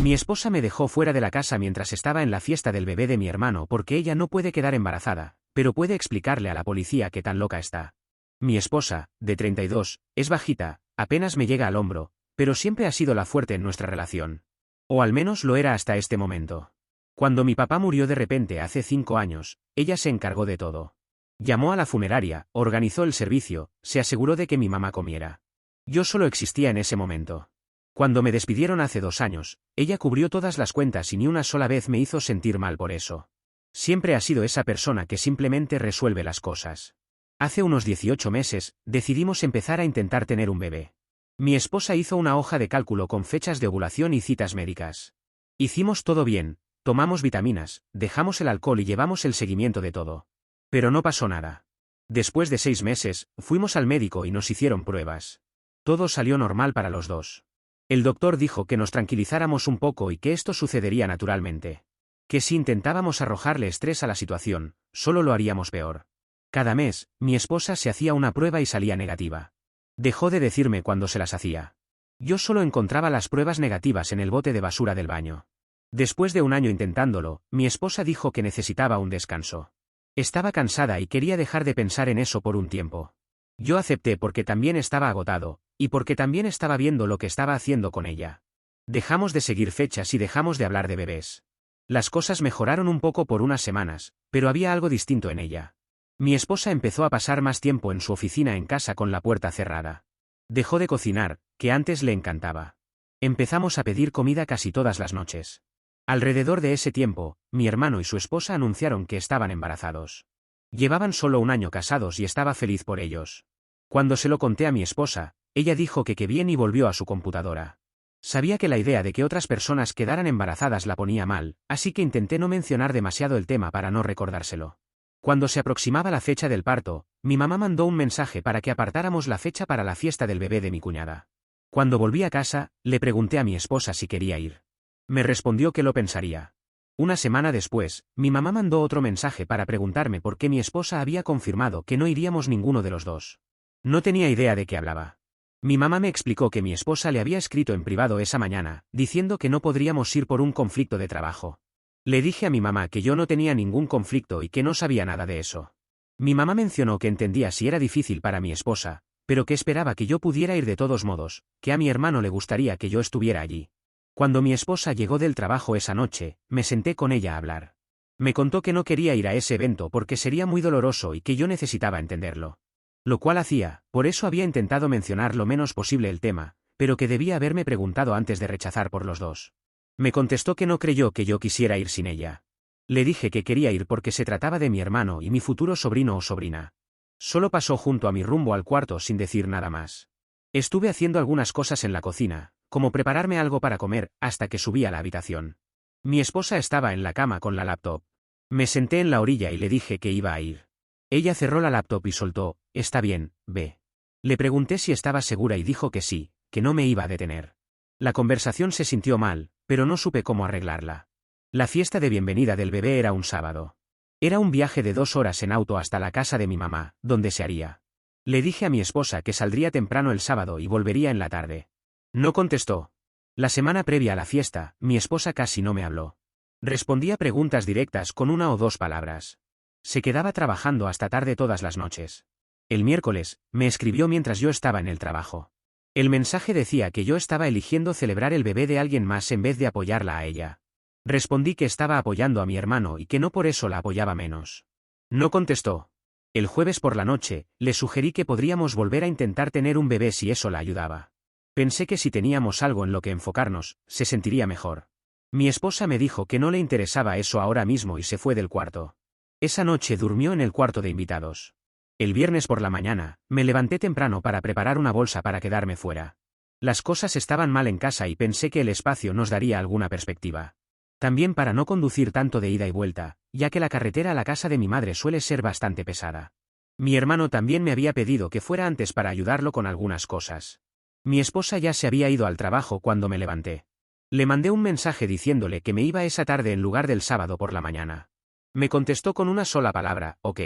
Mi esposa me dejó fuera de la casa mientras estaba en la fiesta del bebé de mi hermano porque ella no puede quedar embarazada, pero puede explicarle a la policía qué tan loca está. Mi esposa, de 32, es bajita, apenas me llega al hombro, pero siempre ha sido la fuerte en nuestra relación. O al menos lo era hasta este momento. Cuando mi papá murió de repente hace 5 años, ella se encargó de todo. Llamó a la funeraria, organizó el servicio, se aseguró de que mi mamá comiera. Yo solo existía en ese momento. Cuando me despidieron hace 2 años, ella cubrió todas las cuentas y ni una sola vez me hizo sentir mal por eso. Siempre ha sido esa persona que simplemente resuelve las cosas. Hace unos 18 meses, decidimos empezar a intentar tener un bebé. Mi esposa hizo una hoja de cálculo con fechas de ovulación y citas médicas. Hicimos todo bien, tomamos vitaminas, dejamos el alcohol y llevamos el seguimiento de todo. Pero no pasó nada. Después de 6 meses, fuimos al médico y nos hicieron pruebas. Todo salió normal para los dos. El doctor dijo que nos tranquilizáramos un poco y que esto sucedería naturalmente. Que si intentábamos arrojarle estrés a la situación, solo lo haríamos peor. Cada mes, mi esposa se hacía una prueba y salía negativa. Dejó de decirme cuando se las hacía. Yo solo encontraba las pruebas negativas en el bote de basura del baño. Después de 1 año intentándolo, mi esposa dijo que necesitaba un descanso. Estaba cansada y quería dejar de pensar en eso por un tiempo. Yo acepté porque también estaba agotado, y porque también estaba viendo lo que estaba haciendo con ella. Dejamos de seguir fechas y dejamos de hablar de bebés. Las cosas mejoraron un poco por unas semanas, pero había algo distinto en ella. Mi esposa empezó a pasar más tiempo en su oficina en casa con la puerta cerrada. Dejó de cocinar, que antes le encantaba. Empezamos a pedir comida casi todas las noches. Alrededor de ese tiempo, mi hermano y su esposa anunciaron que estaban embarazados. Llevaban solo 1 año casados y estaba feliz por ellos. Cuando se lo conté a mi esposa, ella dijo que qué bien y volvió a su computadora. Sabía que la idea de que otras personas quedaran embarazadas la ponía mal, así que intenté no mencionar demasiado el tema para no recordárselo. Cuando se aproximaba la fecha del parto, mi mamá mandó un mensaje para que apartáramos la fecha para la fiesta del bebé de mi cuñada. Cuando volví a casa, le pregunté a mi esposa si quería ir. Me respondió que lo pensaría. 1 semana después, mi mamá mandó otro mensaje para preguntarme por qué mi esposa había confirmado que no iríamos ninguno de los dos. No tenía idea de qué hablaba. Mi mamá me explicó que mi esposa le había escrito en privado esa mañana, diciendo que no podríamos ir por un conflicto de trabajo. Le dije a mi mamá que yo no tenía ningún conflicto y que no sabía nada de eso. Mi mamá mencionó que entendía si era difícil para mi esposa, pero que esperaba que yo pudiera ir de todos modos, que a mi hermano le gustaría que yo estuviera allí. Cuando mi esposa llegó del trabajo esa noche, me senté con ella a hablar. Me contó que no quería ir a ese evento porque sería muy doloroso y que yo necesitaba entenderlo. Lo cual hacía, por eso había intentado mencionar lo menos posible el tema, pero que debía haberme preguntado antes de rechazar por los dos. Me contestó que no creyó que yo quisiera ir sin ella. Le dije que quería ir porque se trataba de mi hermano y mi futuro sobrino o sobrina. Solo pasó junto a mi rumbo al cuarto sin decir nada más. Estuve haciendo algunas cosas en la cocina, como prepararme algo para comer, hasta que subí a la habitación. Mi esposa estaba en la cama con la laptop. Me senté en la orilla y le dije que iba a ir. Ella cerró la laptop y soltó, «Está bien, ve». Le pregunté si estaba segura y dijo que sí, que no me iba a detener. La conversación se sintió mal, pero no supe cómo arreglarla. La fiesta de bienvenida del bebé era un sábado. Era un viaje de 2 horas en auto hasta la casa de mi mamá, donde se haría. Le dije a mi esposa que saldría temprano el sábado y volvería en la tarde. No contestó. La semana previa a la fiesta, mi esposa casi no me habló. Respondía preguntas directas con 1 o 2 palabras. Se quedaba trabajando hasta tarde todas las noches. El miércoles, me escribió mientras yo estaba en el trabajo. El mensaje decía que yo estaba eligiendo celebrar el bebé de alguien más en vez de apoyarla a ella. Respondí que estaba apoyando a mi hermano y que no por eso la apoyaba menos. No contestó. El jueves por la noche, le sugerí que podríamos volver a intentar tener un bebé si eso la ayudaba. Pensé que si teníamos algo en lo que enfocarnos, se sentiría mejor. Mi esposa me dijo que no le interesaba eso ahora mismo y se fue del cuarto. Esa noche durmió en el cuarto de invitados. El viernes por la mañana, me levanté temprano para preparar una bolsa para quedarme fuera. Las cosas estaban mal en casa y pensé que el espacio nos daría alguna perspectiva. También para no conducir tanto de ida y vuelta, ya que la carretera a la casa de mi madre suele ser bastante pesada. Mi hermano también me había pedido que fuera antes para ayudarlo con algunas cosas. Mi esposa ya se había ido al trabajo cuando me levanté. Le mandé un mensaje diciéndole que me iba esa tarde en lugar del sábado por la mañana. Me contestó con una sola palabra, «Ok».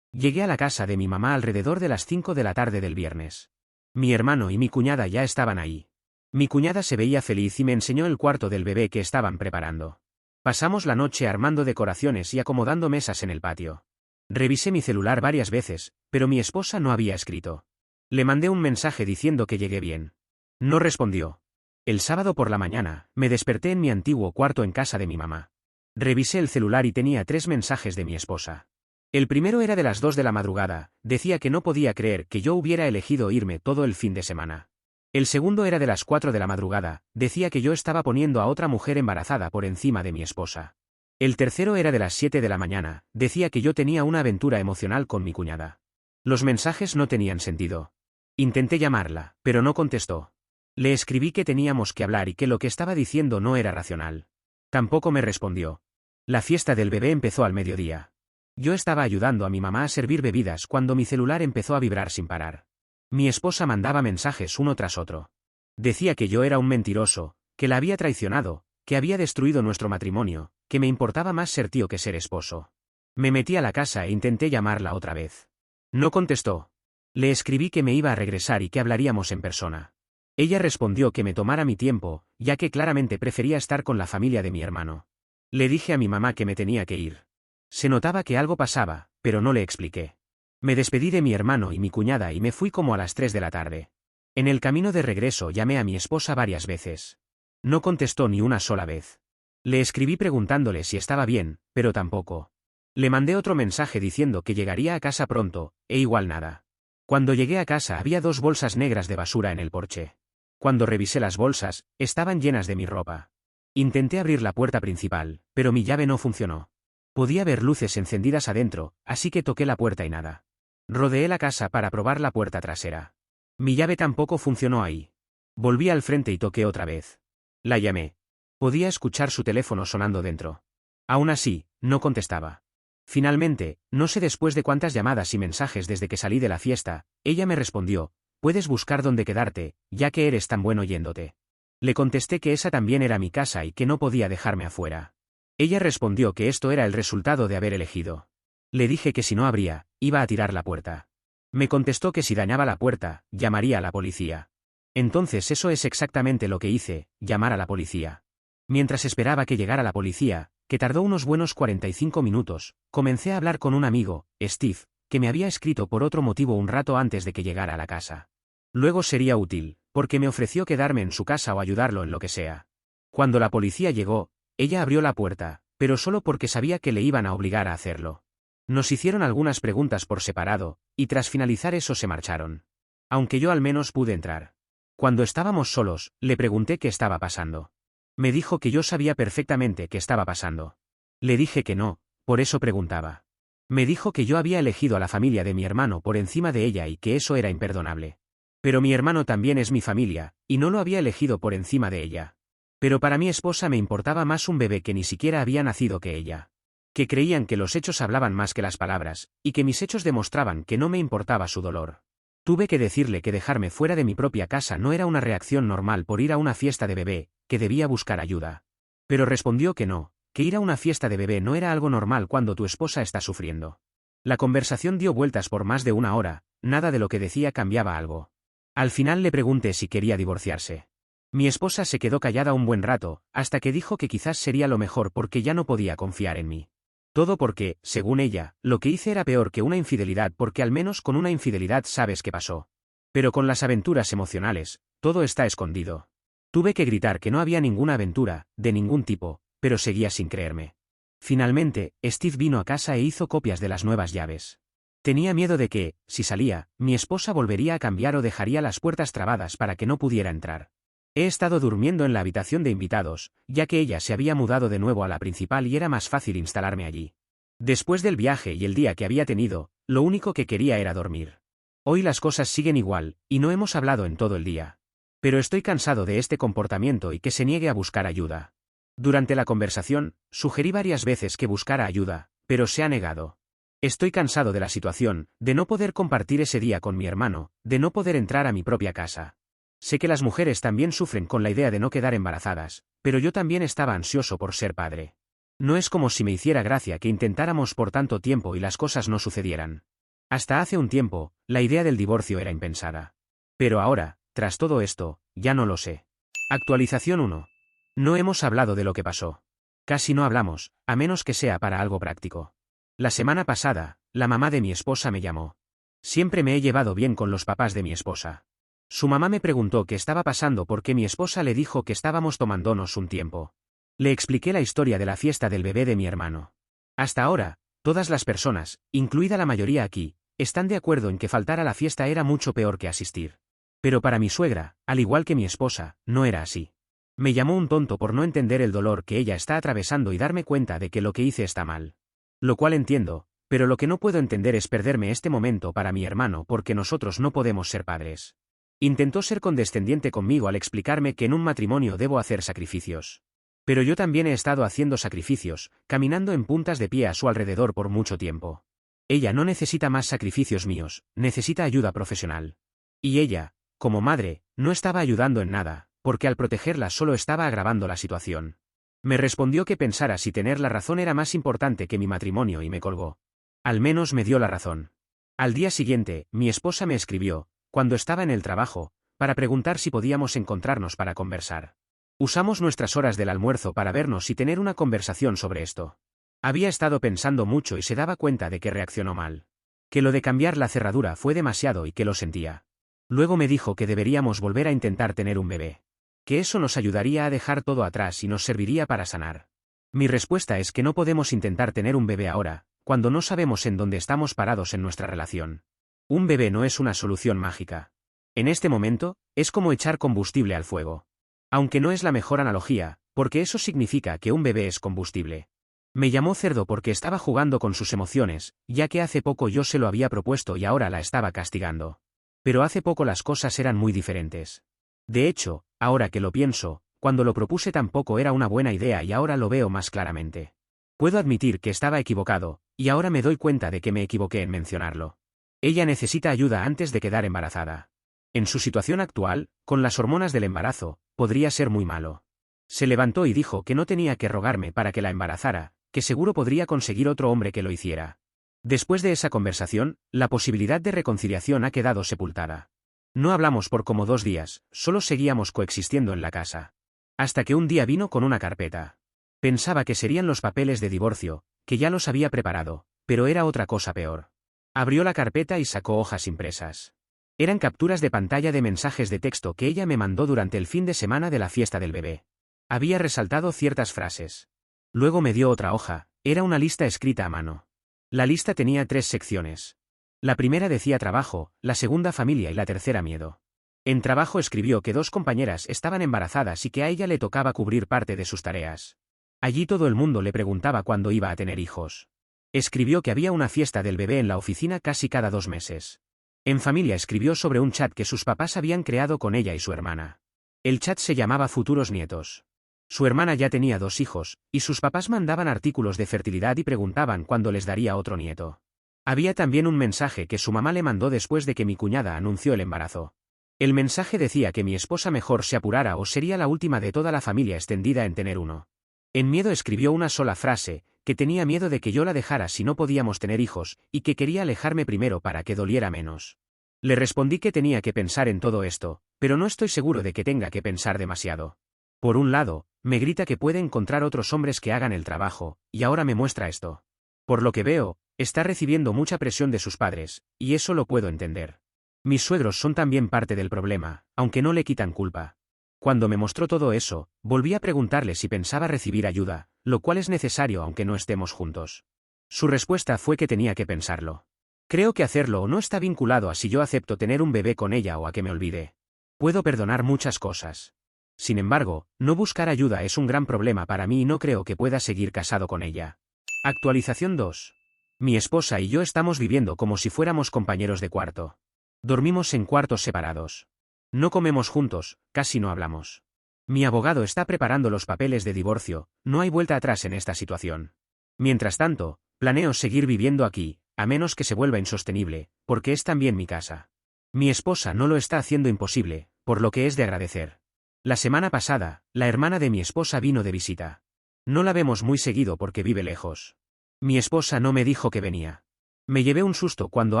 Llegué a la casa de mi mamá alrededor de las 5 de la tarde del viernes. Mi hermano y mi cuñada ya estaban ahí. Mi cuñada se veía feliz y me enseñó el cuarto del bebé que estaban preparando. Pasamos la noche armando decoraciones y acomodando mesas en el patio. Revisé mi celular varias veces, pero mi esposa no había escrito. Le mandé un mensaje diciendo que llegué bien. No respondió. El sábado por la mañana, me desperté en mi antiguo cuarto en casa de mi mamá. Revisé el celular y tenía 3 mensajes de mi esposa. El primero era de las 2 de la madrugada, decía que no podía creer que yo hubiera elegido irme todo el fin de semana. El segundo era de las 4 de la madrugada, decía que yo estaba poniendo a otra mujer embarazada por encima de mi esposa. El tercero era de las 7 de la mañana, decía que yo tenía una aventura emocional con mi cuñada. Los mensajes no tenían sentido. Intenté llamarla, pero no contestó. Le escribí que teníamos que hablar y que lo que estaba diciendo no era racional. Tampoco me respondió. La fiesta del bebé empezó al mediodía. Yo estaba ayudando a mi mamá a servir bebidas cuando mi celular empezó a vibrar sin parar. Mi esposa mandaba mensajes uno tras otro. Decía que yo era un mentiroso, que la había traicionado, que había destruido nuestro matrimonio, que me importaba más ser tío que ser esposo. Me metí a la casa e intenté llamarla otra vez. No contestó. Le escribí que me iba a regresar y que hablaríamos en persona. Ella respondió que me tomara mi tiempo, ya que claramente prefería estar con la familia de mi hermano. Le dije a mi mamá que me tenía que ir. Se notaba que algo pasaba, pero no le expliqué. Me despedí de mi hermano y mi cuñada y me fui como a las 3 de la tarde. En el camino de regreso llamé a mi esposa varias veces. No contestó ni una sola vez. Le escribí preguntándole si estaba bien, pero tampoco. Le mandé otro mensaje diciendo que llegaría a casa pronto, e igual nada. Cuando llegué a casa había 2 bolsas negras de basura en el porche. Cuando revisé las bolsas, estaban llenas de mi ropa. Intenté abrir la puerta principal, pero mi llave no funcionó. Podía ver luces encendidas adentro, así que toqué la puerta y nada. Rodeé la casa para probar la puerta trasera. Mi llave tampoco funcionó ahí. Volví al frente y toqué otra vez. La llamé. Podía escuchar su teléfono sonando dentro. Aún así, no contestaba. Finalmente, no sé después de cuántas llamadas y mensajes desde que salí de la fiesta, ella me respondió: puedes buscar dónde quedarte, ya que eres tan bueno yéndote. Le contesté que esa también era mi casa y que no podía dejarme afuera. Ella respondió que esto era el resultado de haber elegido. Le dije que si no abría, iba a tirar la puerta. Me contestó que si dañaba la puerta, llamaría a la policía. Entonces eso es exactamente lo que hice, llamar a la policía. Mientras esperaba que llegara la policía, que tardó unos buenos 45 minutos, comencé a hablar con un amigo, Steve, que me había escrito por otro motivo un rato antes de que llegara a la casa. Luego sería útil, porque me ofreció quedarme en su casa o ayudarlo en lo que sea. Cuando la policía llegó, ella abrió la puerta, pero solo porque sabía que le iban a obligar a hacerlo. Nos hicieron algunas preguntas por separado, y tras finalizar eso se marcharon. Aunque yo al menos pude entrar. Cuando estábamos solos, le pregunté qué estaba pasando. Me dijo que yo sabía perfectamente qué estaba pasando. Le dije que no, por eso preguntaba. Me dijo que yo había elegido a la familia de mi hermano por encima de ella y que eso era imperdonable. Pero mi hermano también es mi familia, y no lo había elegido por encima de ella. Pero para mi esposa me importaba más un bebé que ni siquiera había nacido que ella. Que creían que los hechos hablaban más que las palabras, y que mis hechos demostraban que no me importaba su dolor. Tuve que decirle que dejarme fuera de mi propia casa no era una reacción normal por ir a una fiesta de bebé, que debía buscar ayuda. Pero respondió que no, que ir a una fiesta de bebé no era algo normal cuando tu esposa está sufriendo. La conversación dio vueltas por más de una hora, nada de lo que decía cambiaba algo. Al final le pregunté si quería divorciarse. Mi esposa se quedó callada un buen rato, hasta que dijo que quizás sería lo mejor porque ya no podía confiar en mí. Todo porque, según ella, lo que hice era peor que una infidelidad porque al menos con una infidelidad sabes qué pasó. Pero con las aventuras emocionales, todo está escondido. Tuve que gritar que no había ninguna aventura, de ningún tipo, pero seguía sin creerme. Finalmente, Steve vino a casa e hizo copias de las nuevas llaves. Tenía miedo de que, si salía, mi esposa volvería a cambiar o dejaría las puertas trabadas para que no pudiera entrar. He estado durmiendo en la habitación de invitados, ya que ella se había mudado de nuevo a la principal y era más fácil instalarme allí. Después del viaje y el día que había tenido, lo único que quería era dormir. Hoy las cosas siguen igual, y no hemos hablado en todo el día. Pero estoy cansado de este comportamiento y que se niegue a buscar ayuda. Durante la conversación, sugerí varias veces que buscara ayuda, pero se ha negado. Estoy cansado de la situación, de no poder compartir ese día con mi hermano, de no poder entrar a mi propia casa. Sé que las mujeres también sufren con la idea de no quedar embarazadas, pero yo también estaba ansioso por ser padre. No es como si me hiciera gracia que intentáramos por tanto tiempo y las cosas no sucedieran. Hasta hace un tiempo, la idea del divorcio era impensada. Pero ahora, tras todo esto, ya no lo sé. Actualización 1. No hemos hablado de lo que pasó. Casi no hablamos, a menos que sea para algo práctico. La semana pasada, la mamá de mi esposa me llamó. Siempre me he llevado bien con los papás de mi esposa. Su mamá me preguntó qué estaba pasando porque mi esposa le dijo que estábamos tomándonos un tiempo. Le expliqué la historia de la fiesta del bebé de mi hermano. Hasta ahora, todas las personas, incluida la mayoría aquí, están de acuerdo en que faltar a la fiesta era mucho peor que asistir. Pero para mi suegra, al igual que mi esposa, no era así. Me llamó un tonto por no entender el dolor que ella está atravesando y darme cuenta de que lo que hice está mal. Lo cual entiendo, pero lo que no puedo entender es perderme este momento para mi hermano porque nosotros no podemos ser padres. Intentó ser condescendiente conmigo al explicarme que en un matrimonio debo hacer sacrificios. Pero yo también he estado haciendo sacrificios, caminando en puntas de pie a su alrededor por mucho tiempo. Ella no necesita más sacrificios míos, necesita ayuda profesional. Y ella, como madre, no estaba ayudando en nada, porque al protegerla solo estaba agravando la situación. Me respondió que pensara si tener la razón era más importante que mi matrimonio y me colgó. Al menos me dio la razón. Al día siguiente, mi esposa me escribió, cuando estaba en el trabajo, para preguntar si podíamos encontrarnos para conversar. Usamos nuestras horas del almuerzo para vernos y tener una conversación sobre esto. Había estado pensando mucho y se daba cuenta de que reaccionó mal. Que lo de cambiar la cerradura fue demasiado y que lo sentía. Luego me dijo que deberíamos volver a intentar tener un bebé. Que eso nos ayudaría a dejar todo atrás y nos serviría para sanar. Mi respuesta es que no podemos intentar tener un bebé ahora, cuando no sabemos en dónde estamos parados en nuestra relación. Un bebé no es una solución mágica. En este momento, es como echar combustible al fuego. Aunque no es la mejor analogía, porque eso significa que un bebé es combustible. Me llamó cerdo porque estaba jugando con sus emociones, ya que hace poco yo se lo había propuesto y ahora la estaba castigando. Pero hace poco las cosas eran muy diferentes. De hecho, ahora que lo pienso, cuando lo propuse tampoco era una buena idea y ahora lo veo más claramente. Puedo admitir que estaba equivocado, y ahora me doy cuenta de que me equivoqué en mencionarlo. Ella necesita ayuda antes de quedar embarazada. En su situación actual, con las hormonas del embarazo, podría ser muy malo. Se levantó y dijo que no tenía que rogarme para que la embarazara, que seguro podría conseguir otro hombre que lo hiciera. Después de esa conversación, la posibilidad de reconciliación ha quedado sepultada. No hablamos por como 2 días, solo seguíamos coexistiendo en la casa. Hasta que un día vino con una carpeta. Pensaba que serían los papeles de divorcio, que ya los había preparado, pero era otra cosa peor. Abrió la carpeta y sacó hojas impresas. Eran capturas de pantalla de mensajes de texto que ella me mandó durante el fin de semana de la fiesta del bebé. Había resaltado ciertas frases. Luego me dio otra hoja, era una lista escrita a mano. La lista tenía 3 secciones. La primera decía trabajo, la segunda familia y la tercera miedo. En trabajo escribió que 2 compañeras estaban embarazadas y que a ella le tocaba cubrir parte de sus tareas. Allí todo el mundo le preguntaba cuándo iba a tener hijos. Escribió que había una fiesta del bebé en la oficina casi cada 2 meses. En familia escribió sobre un chat que sus papás habían creado con ella y su hermana. El chat se llamaba Futuros Nietos. Su hermana ya tenía 2 hijos, y sus papás mandaban artículos de fertilidad y preguntaban cuándo les daría otro nieto. Había también un mensaje que su mamá le mandó después de que mi cuñada anunció el embarazo. El mensaje decía que mi esposa mejor se apurara o sería la última de toda la familia extendida en tener uno. En miedo escribió una sola frase, que tenía miedo de que yo la dejara si no podíamos tener hijos, y que quería alejarme primero para que doliera menos. Le respondí que tenía que pensar en todo esto, pero no estoy seguro de que tenga que pensar demasiado. Por un lado, me grita que puede encontrar otros hombres que hagan el trabajo, y ahora me muestra esto. Por lo que veo, está recibiendo mucha presión de sus padres, y eso lo puedo entender. Mis suegros son también parte del problema, aunque no le quitan culpa. Cuando me mostró todo eso, volví a preguntarle si pensaba recibir ayuda, lo cual es necesario aunque no estemos juntos. Su respuesta fue que tenía que pensarlo. Creo que hacerlo no está vinculado a si yo acepto tener un bebé con ella o a que me olvide. Puedo perdonar muchas cosas. Sin embargo, no buscar ayuda es un gran problema para mí y no creo que pueda seguir casado con ella. Actualización 2. Mi esposa y yo estamos viviendo como si fuéramos compañeros de cuarto. Dormimos en cuartos separados. No comemos juntos, casi no hablamos. Mi abogado está preparando los papeles de divorcio, no hay vuelta atrás en esta situación. Mientras tanto, planeo seguir viviendo aquí, a menos que se vuelva insostenible, porque es también mi casa. Mi esposa no lo está haciendo imposible, por lo que es de agradecer. La semana pasada, la hermana de mi esposa vino de visita. No la vemos muy seguido porque vive lejos. Mi esposa no me dijo que venía. Me llevé un susto cuando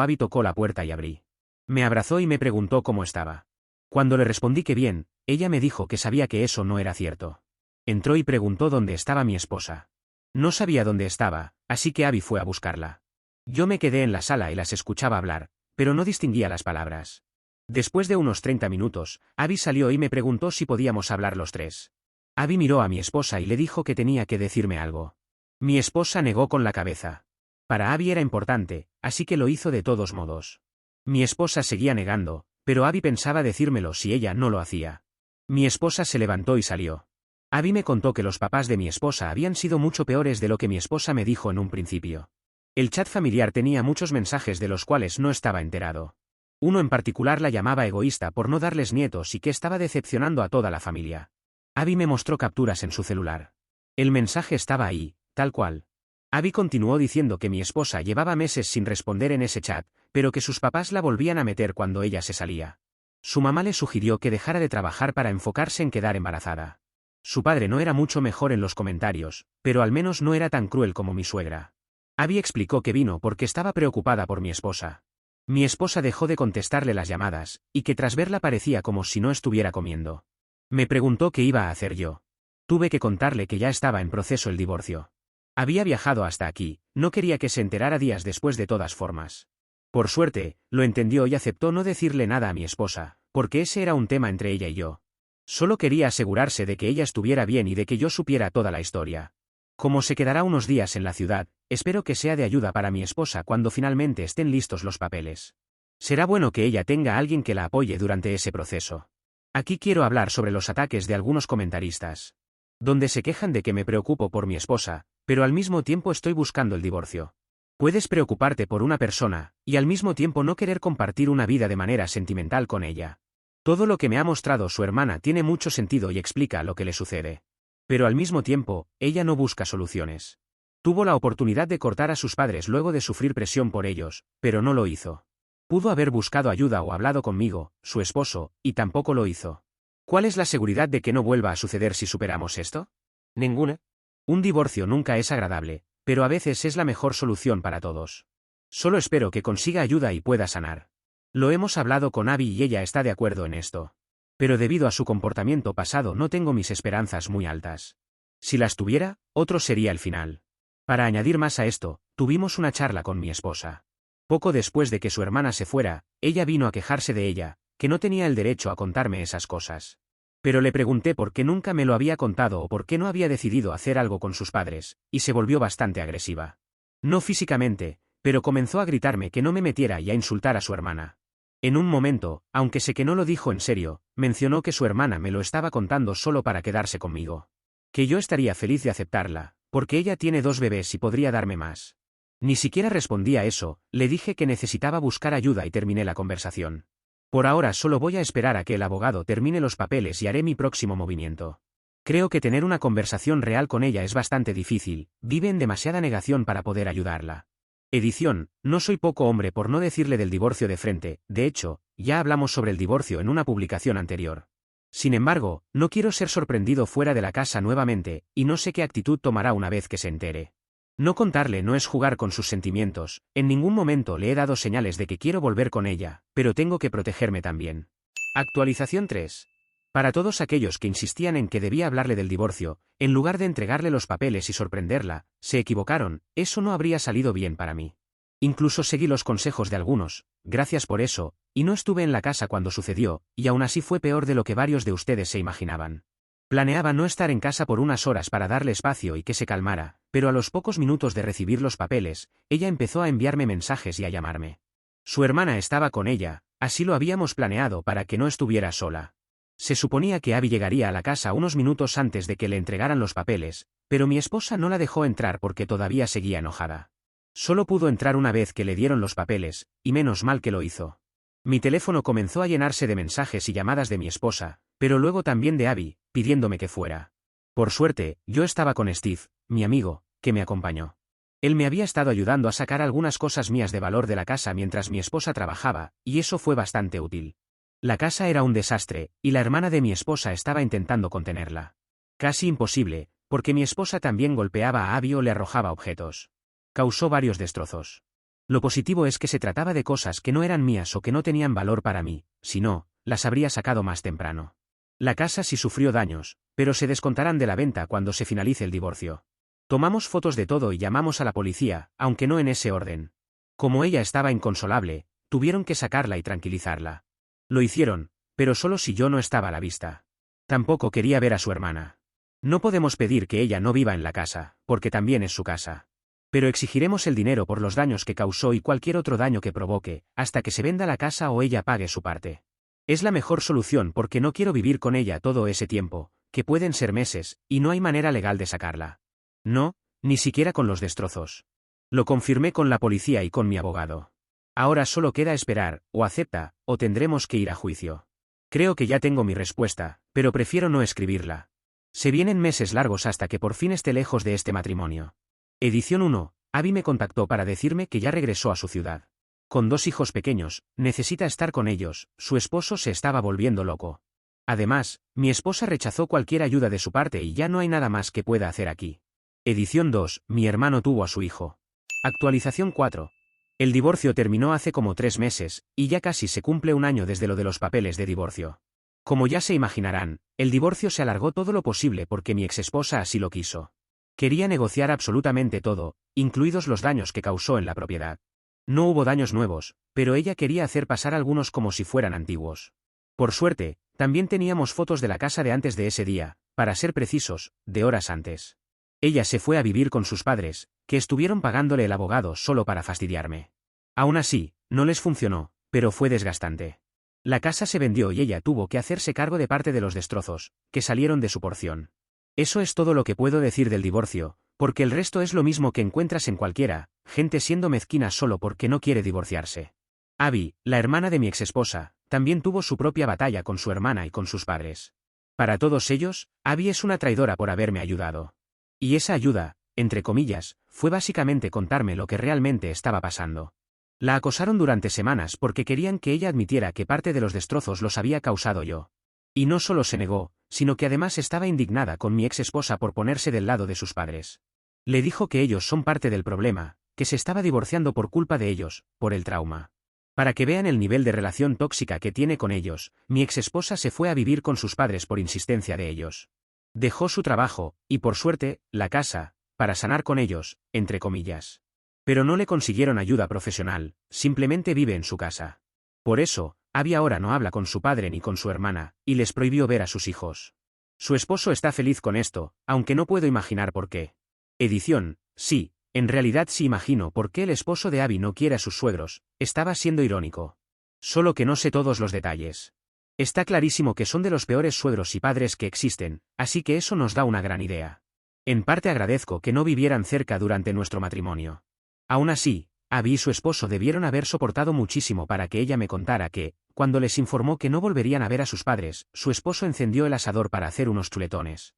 Abby tocó la puerta y abrí. Me abrazó y me preguntó cómo estaba. Cuando le respondí que bien, ella me dijo que sabía que eso no era cierto. Entró y preguntó dónde estaba mi esposa. No sabía dónde estaba, así que Abby fue a buscarla. Yo me quedé en la sala y las escuchaba hablar, pero no distinguía las palabras. Después de unos 30 minutos, Abby salió y me preguntó si podíamos hablar los tres. Abby miró a mi esposa y le dijo que tenía que decirme algo. Mi esposa negó con la cabeza. Para Abby era importante, así que lo hizo de todos modos. Mi esposa seguía negando, pero Abby pensaba decírmelo si ella no lo hacía. Mi esposa se levantó y salió. Abby me contó que los papás de mi esposa habían sido mucho peores de lo que mi esposa me dijo en un principio. El chat familiar tenía muchos mensajes de los cuales no estaba enterado. Uno en particular la llamaba egoísta por no darles nietos y que estaba decepcionando a toda la familia. Abby me mostró capturas en su celular. El mensaje estaba ahí, tal cual. Abby continuó diciendo que mi esposa llevaba meses sin responder en ese chat, pero que sus papás la volvían a meter cuando ella se salía. Su mamá le sugirió que dejara de trabajar para enfocarse en quedar embarazada. Su padre no era mucho mejor en los comentarios, pero al menos no era tan cruel como mi suegra. Abby explicó que vino porque estaba preocupada por mi esposa. Mi esposa dejó de contestarle las llamadas, y que tras verla parecía como si no estuviera comiendo. Me preguntó qué iba a hacer yo. Tuve que contarle que ya estaba en proceso el divorcio. Había viajado hasta aquí, no quería que se enterara días después de todas formas. Por suerte, lo entendió y aceptó no decirle nada a mi esposa, porque ese era un tema entre ella y yo. Solo quería asegurarse de que ella estuviera bien y de que yo supiera toda la historia. Como se quedará unos días en la ciudad, espero que sea de ayuda para mi esposa cuando finalmente estén listos los papeles. Será bueno que ella tenga a alguien que la apoye durante ese proceso. Aquí quiero hablar sobre los ataques de algunos comentaristas, donde se quejan de que me preocupo por mi esposa, pero al mismo tiempo estoy buscando el divorcio. Puedes preocuparte por una persona, y al mismo tiempo no querer compartir una vida de manera sentimental con ella. Todo lo que me ha mostrado su hermana tiene mucho sentido y explica lo que le sucede. Pero al mismo tiempo, ella no busca soluciones. Tuvo la oportunidad de cortar a sus padres luego de sufrir presión por ellos, pero no lo hizo. Pudo haber buscado ayuda o hablado conmigo, su esposo, y tampoco lo hizo. ¿Cuál es la seguridad de que no vuelva a suceder si superamos esto? Ninguna. Un divorcio nunca es agradable, pero a veces es la mejor solución para todos. Solo espero que consiga ayuda y pueda sanar. Lo hemos hablado con Abby y ella está de acuerdo en esto. Pero debido a su comportamiento pasado no tengo mis esperanzas muy altas. Si las tuviera, otro sería el final. Para añadir más a esto, tuvimos una charla con mi esposa. Poco después de que su hermana se fuera, ella vino a quejarse de ella, que no tenía el derecho a contarme esas cosas. Pero le pregunté por qué nunca me lo había contado o por qué no había decidido hacer algo con sus padres, y se volvió bastante agresiva. No físicamente, pero comenzó a gritarme que no me metiera y a insultar a su hermana. En un momento, aunque sé que no lo dijo en serio, mencionó que su hermana me lo estaba contando solo para quedarse conmigo. Que yo estaría feliz de aceptarla, porque ella tiene 2 bebés y podría darme más. Ni siquiera respondí a eso, le dije que necesitaba buscar ayuda y terminé la conversación. Por ahora solo voy a esperar a que el abogado termine los papeles y haré mi próximo movimiento. Creo que tener una conversación real con ella es bastante difícil, vive en demasiada negación para poder ayudarla. Edición, no soy poco hombre por no decirle del divorcio de frente, de hecho, ya hablamos sobre el divorcio en una publicación anterior. Sin embargo, no quiero ser sorprendido fuera de la casa nuevamente, y no sé qué actitud tomará una vez que se entere. No contarle no es jugar con sus sentimientos, en ningún momento le he dado señales de que quiero volver con ella, pero tengo que protegerme también. Actualización 3. Para todos aquellos que insistían en que debía hablarle del divorcio, en lugar de entregarle los papeles y sorprenderla, se equivocaron, eso no habría salido bien para mí. Incluso seguí los consejos de algunos, gracias por eso, y no estuve en la casa cuando sucedió, y aún así fue peor de lo que varios de ustedes se imaginaban. Planeaba no estar en casa por unas horas para darle espacio y que se calmara, pero a los pocos minutos de recibir los papeles, ella empezó a enviarme mensajes y a llamarme. Su hermana estaba con ella, así lo habíamos planeado para que no estuviera sola. Se suponía que Abby llegaría a la casa unos minutos antes de que le entregaran los papeles, pero mi esposa no la dejó entrar porque todavía seguía enojada. Solo pudo entrar una vez que le dieron los papeles, y menos mal que lo hizo. Mi teléfono comenzó a llenarse de mensajes y llamadas de mi esposa, pero luego también de Abby, pidiéndome que fuera. Por suerte, yo estaba con Steve, mi amigo, que me acompañó. Él me había estado ayudando a sacar algunas cosas mías de valor de la casa mientras mi esposa trabajaba, y eso fue bastante útil. La casa era un desastre, y la hermana de mi esposa estaba intentando contenerla. Casi imposible, porque mi esposa también golpeaba a Abby o le arrojaba objetos. Causó varios destrozos. Lo positivo es que se trataba de cosas que no eran mías o que no tenían valor para mí, si no, las habría sacado más temprano. La casa sí sufrió daños, pero se descontarán de la venta cuando se finalice el divorcio. Tomamos fotos de todo y llamamos a la policía, aunque no en ese orden. Como ella estaba inconsolable, tuvieron que sacarla y tranquilizarla. Lo hicieron, pero solo si yo no estaba a la vista. Tampoco quería ver a su hermana. No podemos pedir que ella no viva en la casa, porque también es su casa. Pero exigiremos el dinero por los daños que causó y cualquier otro daño que provoque, hasta que se venda la casa o ella pague su parte. Es la mejor solución porque no quiero vivir con ella todo ese tiempo, que pueden ser meses, y no hay manera legal de sacarla. No, ni siquiera con los destrozos. Lo confirmé con la policía y con mi abogado. Ahora solo queda esperar, o acepta, o tendremos que ir a juicio. Creo que ya tengo mi respuesta, pero prefiero no escribirla. Se vienen meses largos hasta que por fin esté lejos de este matrimonio. Edición 1. Abby me contactó para decirme que ya regresó a su ciudad. Con 2 hijos pequeños, necesita estar con ellos, su esposo se estaba volviendo loco. Además, mi esposa rechazó cualquier ayuda de su parte y ya no hay nada más que pueda hacer aquí. Edición 2. Mi hermano tuvo a su hijo. Actualización 4. El divorcio terminó hace como 3 meses, y ya casi se cumple un año desde lo de los papeles de divorcio. Como ya se imaginarán, el divorcio se alargó todo lo posible porque mi exesposa así lo quiso. Quería negociar absolutamente todo, incluidos los daños que causó en la propiedad. No hubo daños nuevos, pero ella quería hacer pasar algunos como si fueran antiguos. Por suerte, también teníamos fotos de la casa de antes de ese día, para ser precisos, de horas antes. Ella se fue a vivir con sus padres, que estuvieron pagándole el abogado solo para fastidiarme. Aún así, no les funcionó, pero fue desgastante. La casa se vendió y ella tuvo que hacerse cargo de parte de los destrozos, que salieron de su porción. Eso es todo lo que puedo decir del divorcio, porque el resto es lo mismo que encuentras en cualquiera, gente siendo mezquina solo porque no quiere divorciarse. Abby, la hermana de mi exesposa, también tuvo su propia batalla con su hermana y con sus padres. Para todos ellos, Abby es una traidora por haberme ayudado. Y esa ayuda, entre comillas, fue básicamente contarme lo que realmente estaba pasando. La acosaron durante semanas porque querían que ella admitiera que parte de los destrozos los había causado yo. Y no solo se negó, sino que además estaba indignada con mi ex esposa por ponerse del lado de sus padres. Le dijo que ellos son parte del problema, que se estaba divorciando por culpa de ellos, por el trauma. Para que vean el nivel de relación tóxica que tiene con ellos, mi ex esposa se fue a vivir con sus padres por insistencia de ellos. Dejó su trabajo, y por suerte, la casa, para sanar con ellos, entre comillas. Pero no le consiguieron ayuda profesional, simplemente vive en su casa. Por eso, Abby ahora no habla con su padre ni con su hermana, y les prohibió ver a sus hijos. Su esposo está feliz con esto, aunque no puedo imaginar por qué. Edición, sí, en realidad sí imagino por qué el esposo de Abby no quiere a sus suegros, estaba siendo irónico. Solo que no sé todos los detalles. Está clarísimo que son de los peores suegros y padres que existen, así que eso nos da una gran idea. En parte agradezco que no vivieran cerca durante nuestro matrimonio. Aún así, Abby y su esposo debieron haber soportado muchísimo para que ella me contara que, cuando les informó que no volverían a ver a sus padres, su esposo encendió el asador para hacer unos chuletones.